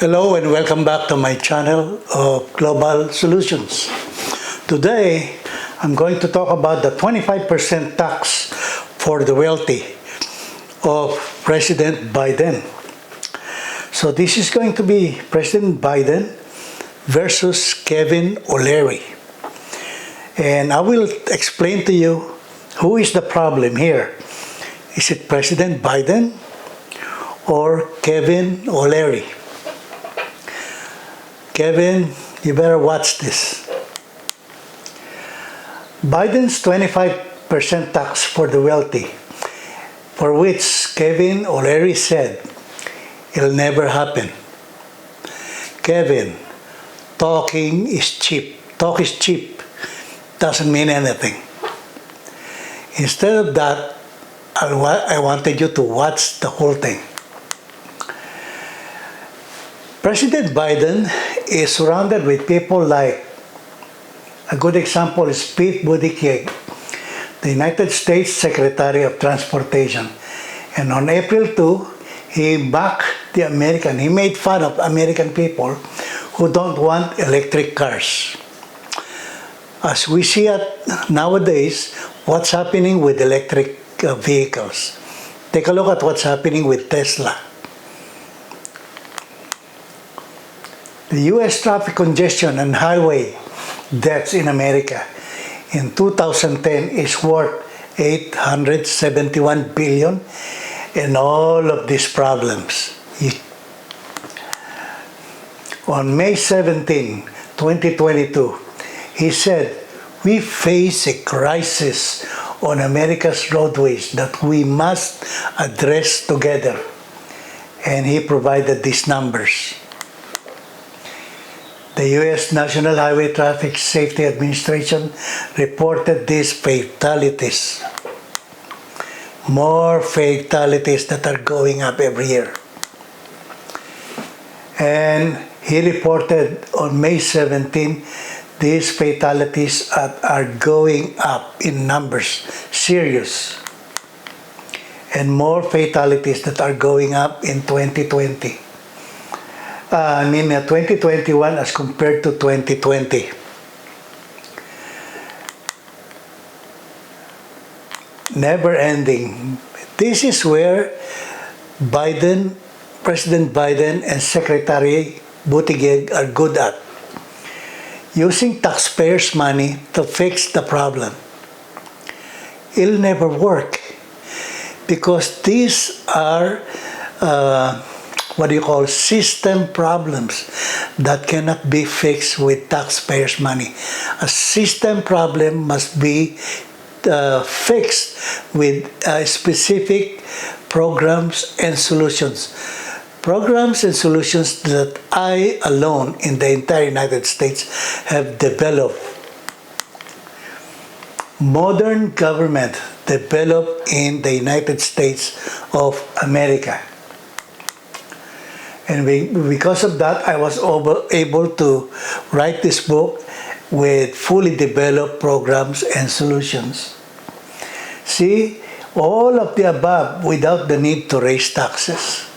Hello and welcome back to my channel of Global Solutions. Today, I'm going to talk about the 25% tax for the wealthy of President Biden. So this is going to be President Biden versus Kevin O'Leary. And I will explain to you who is the problem here. Is it President Biden or Kevin O'Leary? Kevin, you better watch this. Biden's 25% tax for the wealthy, for which Kevin O'Leary said it'll never happen. Kevin, talking is cheap. Talk is cheap. Doesn't mean anything. Instead of that, I wanted you to watch the whole thing. President Biden is surrounded with people like, a good example is Pete Buttigieg, the United States Secretary of Transportation. And on April 2, he made fun of American people who don't want electric cars. As we see it nowadays, what's happening with electric vehicles. Take a look at what's happening with Tesla. The U.S. traffic congestion and highway deaths in America in 2010 is worth $871 billion, and all of these problems. On May 17, 2022, he said, "We face a crisis on America's roadways that we must address together." And he provided these numbers. The U.S. National Highway Traffic Safety Administration reported these fatalities. More fatalities that are going up every year. And he reported on May 17, these fatalities are going up in numbers, serious. And more fatalities that are going up in 2020. 2021 as compared to 2020. Never ending. This is where President Biden and Secretary Buttigieg are good at. Using taxpayers' money to fix the problem. It'll never work because these are system problems that cannot be fixed with taxpayers' money. A system problem must be fixed with specific programs and solutions. Programs and solutions that I alone in the entire United States have developed. Modern government developed in the United States of America. And because of that, I was able to write this book with fully developed programs and solutions. See, all of the above without the need to raise taxes.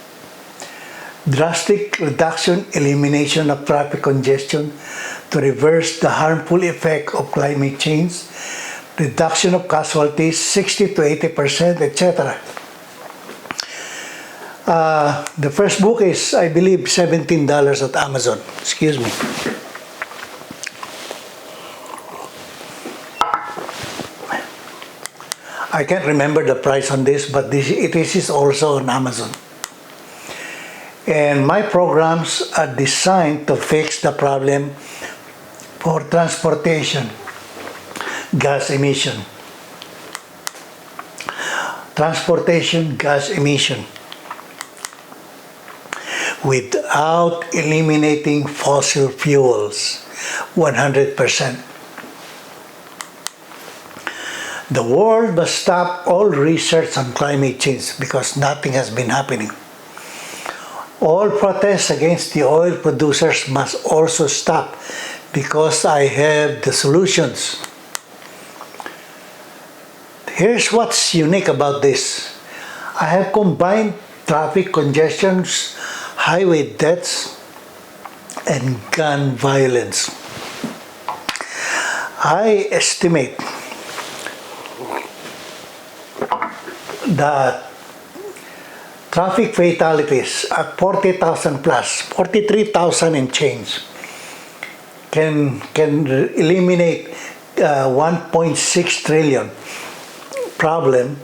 Drastic reduction, elimination of traffic congestion to reverse the harmful effect of climate change, reduction of casualties 60 to 80%, etc. The first book is, I believe, $17 at Amazon. Excuse me. I can't remember the price on this, but it is also on Amazon. And my programs are designed to fix the problem for transportation, gas emission. Transportation, gas emission. Without eliminating fossil fuels 100%. The world must stop all research on climate change because nothing has been happening. All protests against the oil producers must also stop because I have the solutions. Here's what's unique about this. I have combined traffic congestions, highway deaths, and gun violence. I estimate that traffic fatalities at 40,000 plus, 43,000 and change, can eliminate 1.6 trillion problem,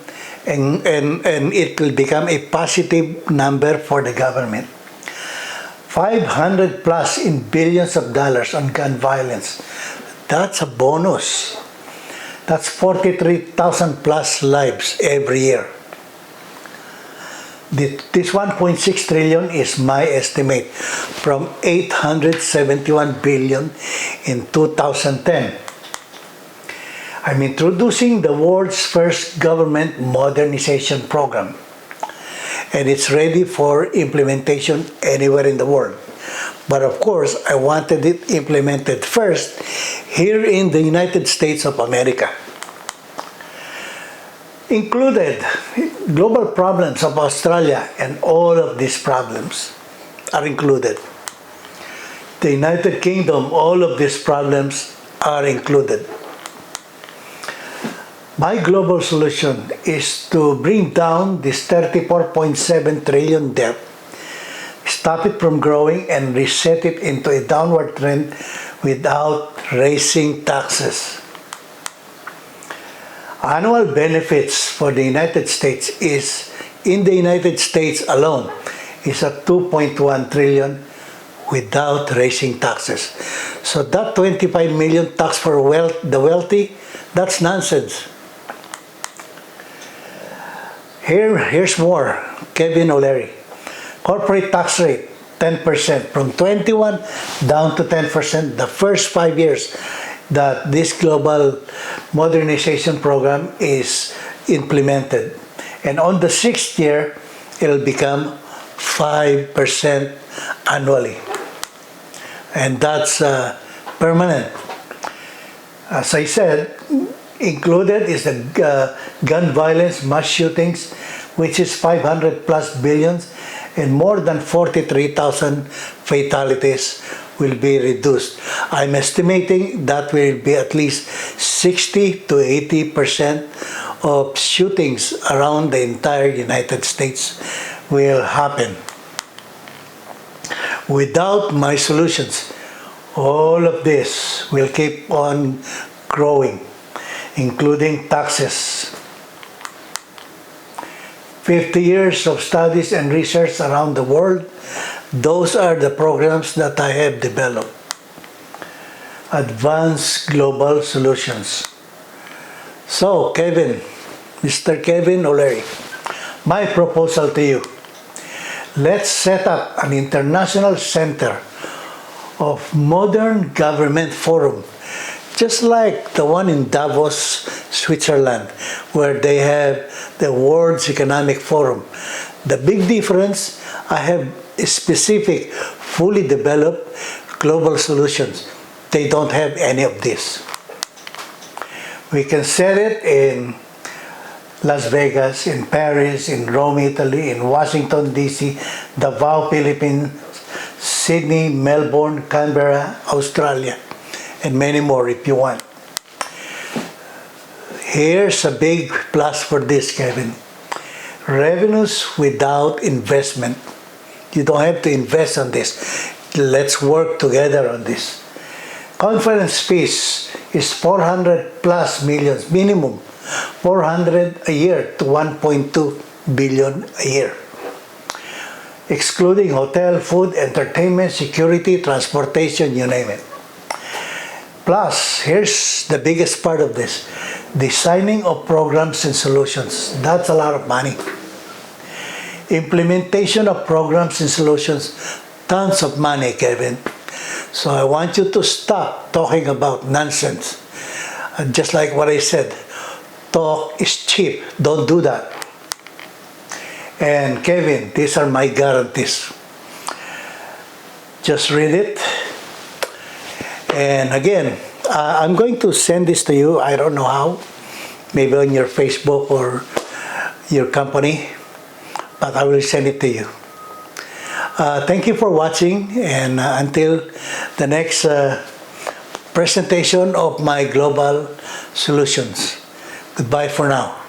and it will become a positive number for the government. 500 plus in billions of dollars on gun violence. That's a bonus. That's 43,000 plus lives every year. This 1.6 trillion is my estimate from 871 billion in 2010. I'm introducing the world's first government modernization program, and it's ready for implementation anywhere in the world. But of course, I wanted it implemented first here in the United States of America. Included global problems of Australia, and all of these problems are included. The United Kingdom, all of these problems are included. My global solution is to bring down this 34.7 trillion debt, stop it from growing, and reset it into a downward trend without raising taxes. Annual benefits for the United States is, in the United States alone, is at 2.1 trillion without raising taxes. So that 25 million tax for the wealthy, that's nonsense. Here's more. Kevin O'Leary. Corporate tax rate, 10%. From 21 down to 10% the first 5 years that this global modernization program is implemented. And on the 6th year, it'll become 5% annually. And that's permanent. As I said, included is the gun violence, mass shootings, which is 500 plus billions, and more than 43,000 fatalities will be reduced. I'm estimating that will be at least 60 to 80% of shootings around the entire United States will happen. Without my solutions, all of this will keep on growing, including taxes. 50 years of studies and research around the world, those are the programs that I have developed. Advanced Global Solutions. So, Kevin, Mr. Kevin O'Leary, my proposal to you, let's set up an international center of modern government forum, just like the one in Davos, Switzerland, where they have the World's Economic Forum. The big difference, I have specific, fully developed global solutions. They don't have any of this. We can set it in Las Vegas, in Paris, in Rome, Italy, in Washington, D.C., Davao, Philippines, Sydney, Melbourne, Canberra, Australia, and many more if you want. Here's a big plus for this, Kevin. Revenues without investment. You don't have to invest on this. Let's work together on this. Conference fees is 400 plus millions, minimum 400 a year to 1.2 billion a year. Excluding hotel, food, entertainment, security, transportation, you name it. Plus, here's the biggest part of this. Designing of programs and solutions. That's a lot of money. Implementation of programs and solutions. Tons of money, Kevin. So I want you to stop talking about nonsense. Just like what I said, talk is cheap. Don't do that. And Kevin, these are my guarantees. Just read it. And again, I'm going to send this to you. I don't know how. Maybe on your Facebook or your company. But I will send it to you. Thank you for watching, and until the next presentation of my global solutions. Goodbye for now.